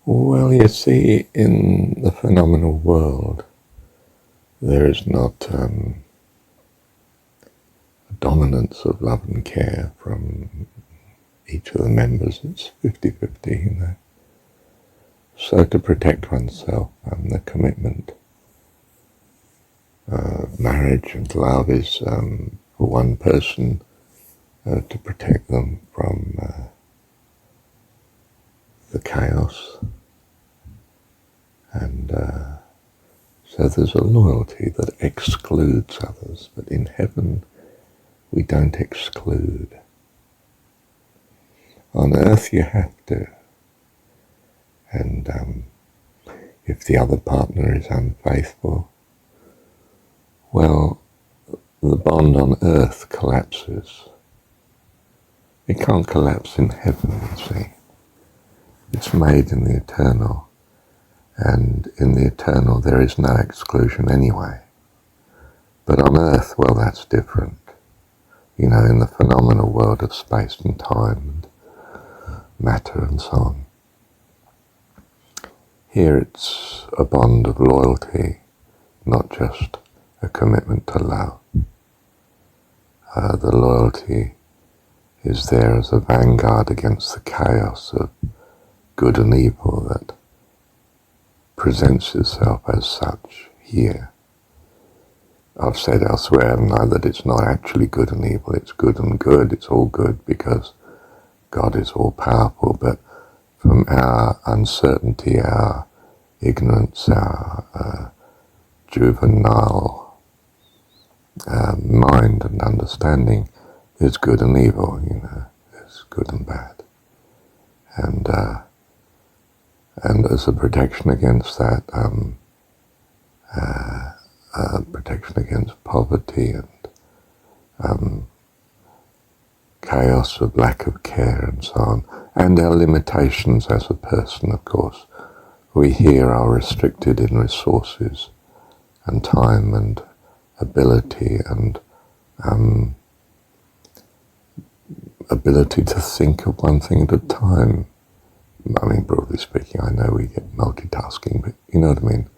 Well, you see, in the phenomenal world, there is not a dominance of love and care from each of the members. It's 50-50, you know. So to protect oneself, the commitment of marriage and love is for one person to protect them from the chaos. And so there's a loyalty that excludes others, but in heaven we don't exclude. On earth you have to, and if the other partner is unfaithful, well, the bond on earth collapses. It can't collapse in heaven, you see. It's made in the eternal, and in the eternal there is no exclusion anyway. But on earth, well, that's different. You know, in the phenomenal world of space and time and matter and so on. Here it's a bond of loyalty, not just a commitment to love. The loyalty is there as a vanguard against the chaos of good and evil that presents itself as such here. I've said elsewhere, haven't I, that it's not actually good and evil, it's good and good, it's all good because God is all powerful, but from our uncertainty, our ignorance, our juvenile mind and understanding, there's good and evil, you know, there's good and bad. And as a protection against that, protection against poverty and chaos of lack of care and so on, and our limitations as a person, of course. We here are restricted in resources and time and ability and ability to think of one thing at a time. I mean, broadly speaking, I know we get multitasking, but you know what I mean?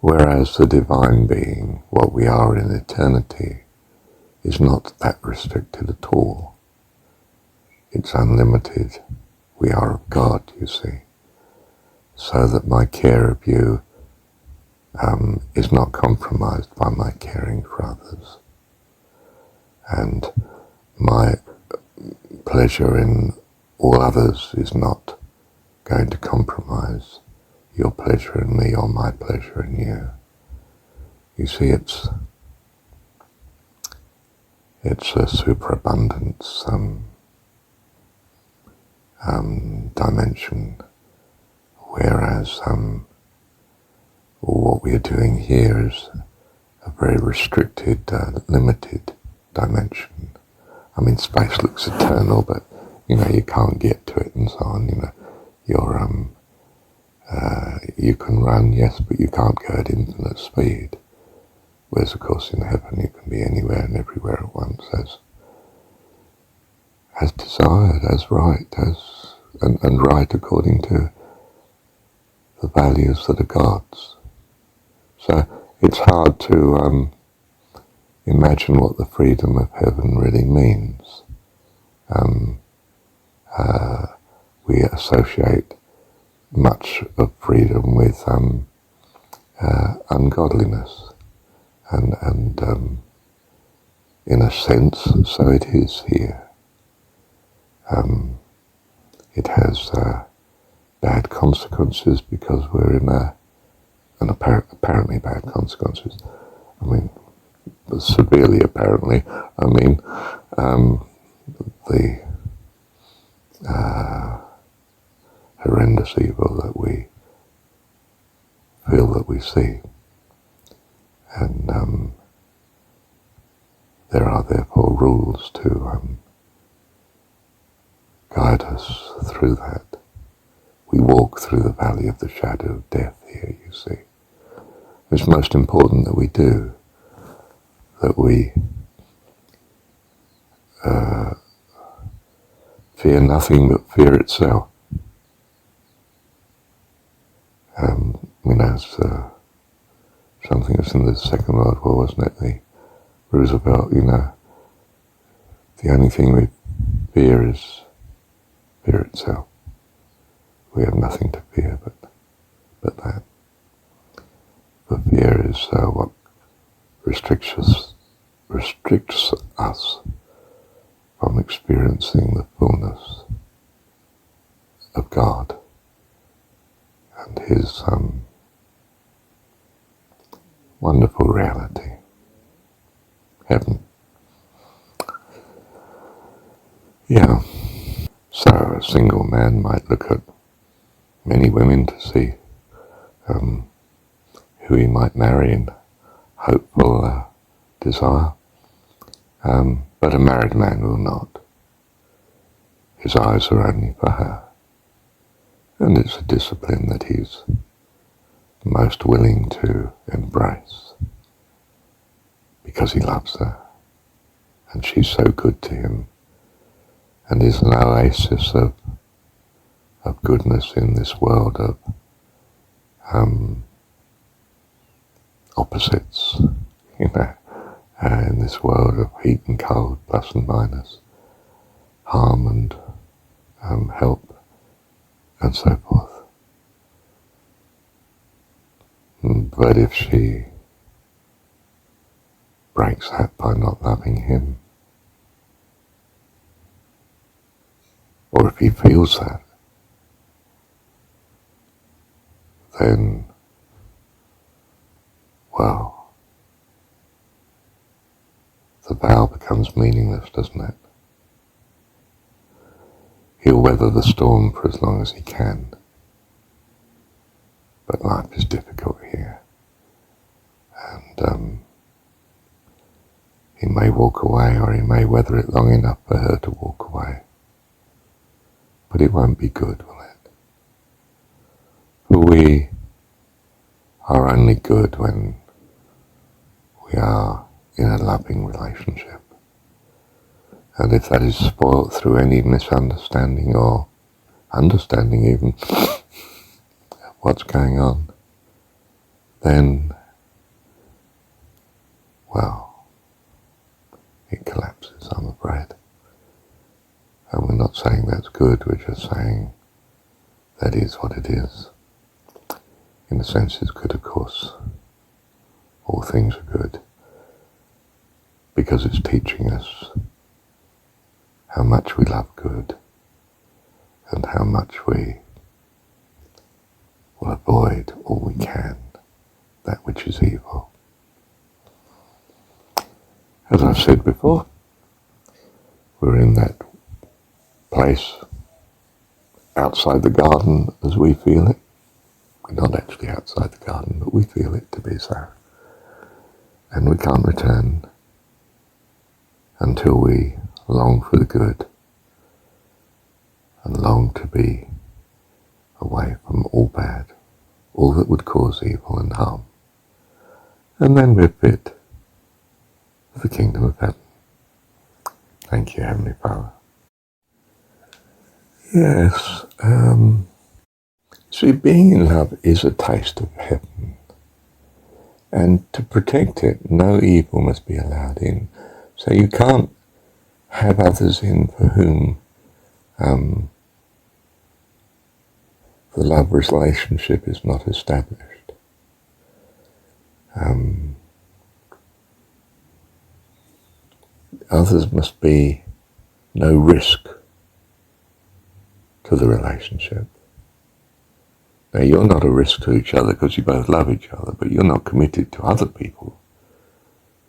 Whereas the divine being, what we are in eternity, is not that restricted at all. It's unlimited. We are of God, you see. So that my care of you is not compromised by my caring for others. And my pleasure in all others is not going to compromise your pleasure in me or my pleasure in you. You see, it's a superabundance dimension, whereas what we are doing here is a very restricted, limited dimension. I mean, space looks eternal, but you know, you can't get to it and so on. You know, you can run, yes, but you can't go at infinite speed. Whereas, of course, in heaven you can be anywhere and everywhere at once, as desired, as right, and right according to the values that are God's. So it's hard to imagine what the freedom of heaven really means. We associate much of freedom with ungodliness, and in a sense, so it is here. It has bad consequences because we're in apparently bad consequences. I mean, severely apparently. I mean, the horrendous evil that we feel that we see. And there are therefore rules to guide us through that. We walk through the valley of the shadow of death here, you see. It's most important that we do, that we fear nothing but fear itself. I mean, as something that's in the Second World War, wasn't it? The Roosevelt, the only thing we fear is fear itself. We have nothing to fear but that. But fear is what restricts us from experiencing the fullness of God and His wonderful reality, heaven. Yeah. So a single man might look at many women to see who he might marry in hopeful desire, but a married man will not. His eyes are only for her, and it's a discipline that he's most willing to embrace because he loves her, and she's so good to him, and is an oasis of goodness in this world of opposites, in this world of heat and cold, plus and minus, harm and help, and so forth. But if she breaks that by not loving him, or if he feels that, then, well, the vow becomes meaningless, doesn't it? He'll weather the storm for as long as he can, but life is difficult here, and he may walk away, or he may weather it long enough for her to walk away, but it won't be good, will it? For we are only good when we are in a loving relationship. And if that is spoilt through any misunderstanding or understanding even what's going on, then, well, it collapses, I'm afraid. And we're not saying that's good, we're just saying that is what it is. In a sense, it's good, of course. All things are good, because it's teaching us how much we love good and how much we will avoid all we can that which is evil. As I've said before, we're in that place outside the garden as we feel it. We're not actually outside the garden, but we feel it to be so. And we can't return until we long for the good and long to be away from all bad, all that would cause evil and harm. And then we're fit for the kingdom of heaven. Thank you, Heavenly Father. Yes, see, being in love is a taste of heaven. And to protect it, no evil must be allowed in. So you can't have others in for whom the love relationship is not established. Others must be no risk to the relationship. Now, you're not a risk to each other because you both love each other, but you're not committed to other people.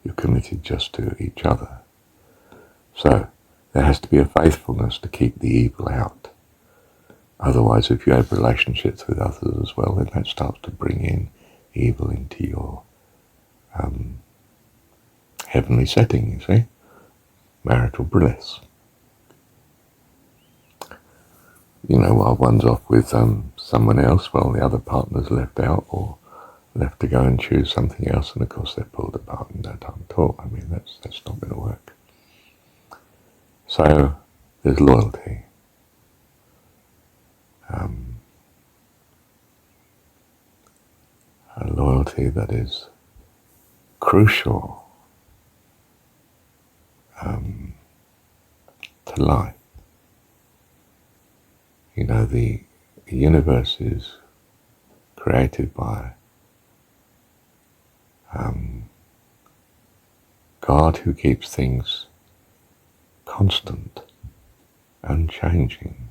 You're committed just to each other. So there has to be a faithfulness to keep the evil out. Otherwise, if you have relationships with others as well, then that starts to bring in evil into your heavenly setting, you see, marital bliss. While one's off with someone else, while the other partner's left out or left to go and choose something else, and of course they're pulled apart in no time at all. I mean, that's not going to work. So there's loyalty. quality that is crucial to life. You know, the universe is created by God, who keeps things constant, unchanging.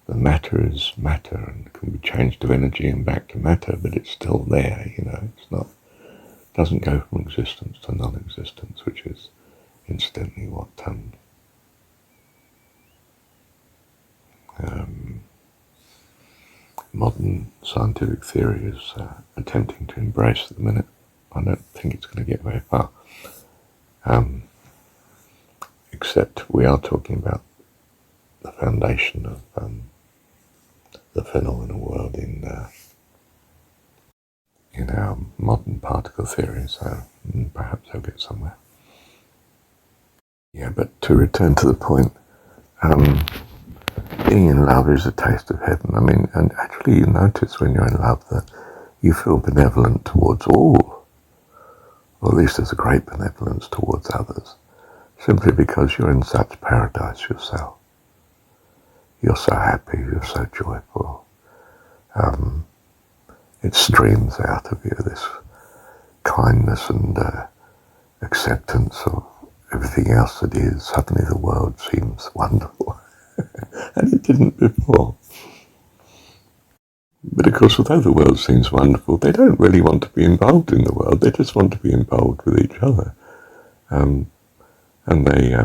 The matter is matter and can be changed to energy and back to matter, but it's still there, you know. It doesn't go from existence to non-existence, which is incidentally what modern scientific theory is attempting to embrace at the minute. I don't think it's going to get very far. Except we are talking about the foundation of the phenomenal world in our modern particle theory, so perhaps they'll get somewhere. Yeah, but to return to the point, being in love is a taste of heaven. I mean, and actually you notice when you're in love that you feel benevolent towards all, or at least there's a great benevolence towards others, simply because you're in such paradise yourself. You're so happy, you're so joyful. It streams out of you, this kindness and acceptance of everything else that is. Suddenly the world seems wonderful. And it didn't before. But of course, although the world seems wonderful, they don't really want to be involved in the world. They just want to be involved with each other. And they,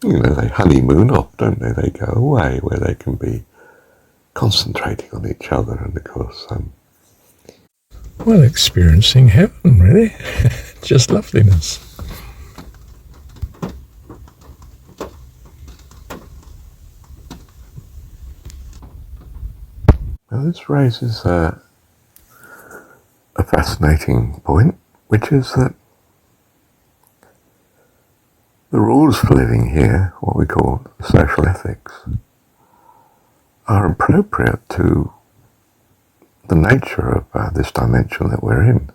they honeymoon off, don't they? They go away where they can be concentrating on each other, and of course, experiencing heaven, really. Just loveliness. Now this raises a fascinating point, which is that the rules for living here, what we call social ethics, are appropriate to the nature of this dimension that we're in.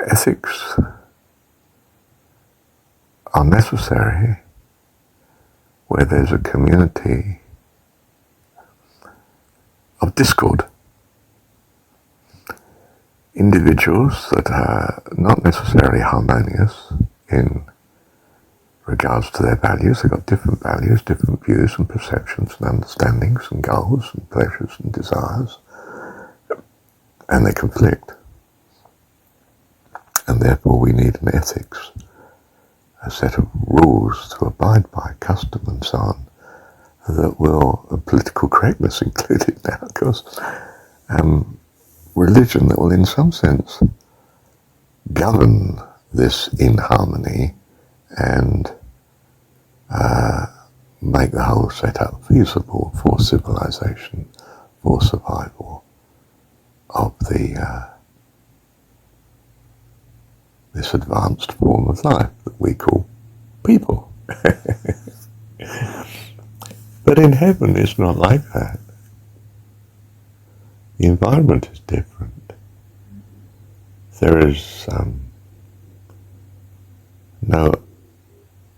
Ethics are necessary where there's a community of discord. Individuals that are not necessarily harmonious in regards to their values. They've got different values, different views and perceptions and understandings and goals and pleasures and desires, and they conflict. And therefore we need an ethics, a set of rules to abide by, custom and so on, that will, political correctness included now, of course, religion that will in some sense govern this in harmony and make the whole setup feasible for civilization, for survival of this advanced form of life that we call people. But in heaven it's not like that. The environment is different. There is no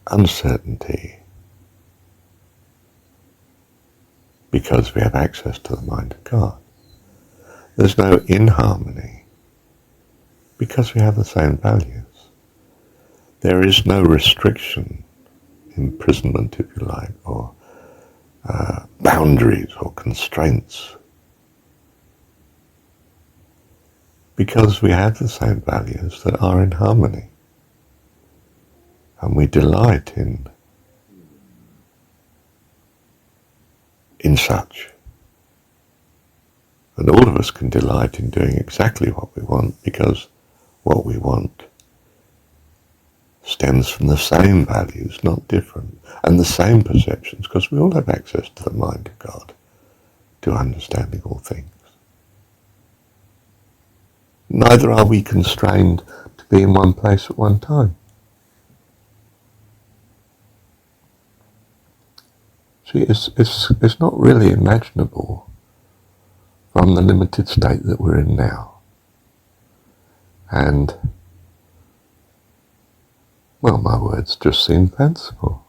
uncertainty because we have access to the mind of God. There's no inharmony because we have the same values. There is no restriction, imprisonment if you like, or boundaries or constraints, because we have the same values that are in harmony. And we delight in such. And all of us can delight in doing exactly what we want, because what we want stems from the same values, not different, and the same perceptions, because we all have access to the mind of God, to understanding all things. Neither are we constrained to be in one place at one time. See, it's not really imaginable from the limited state that we're in now. And, well, my words just seem fanciful.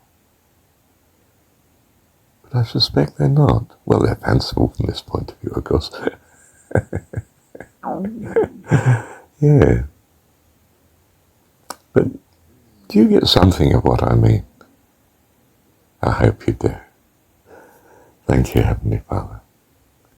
But I suspect they're not. Well, they're fanciful from this point of view, of course. Yeah. But do you get something of what I mean? I hope you do. Thank you, Heavenly Father.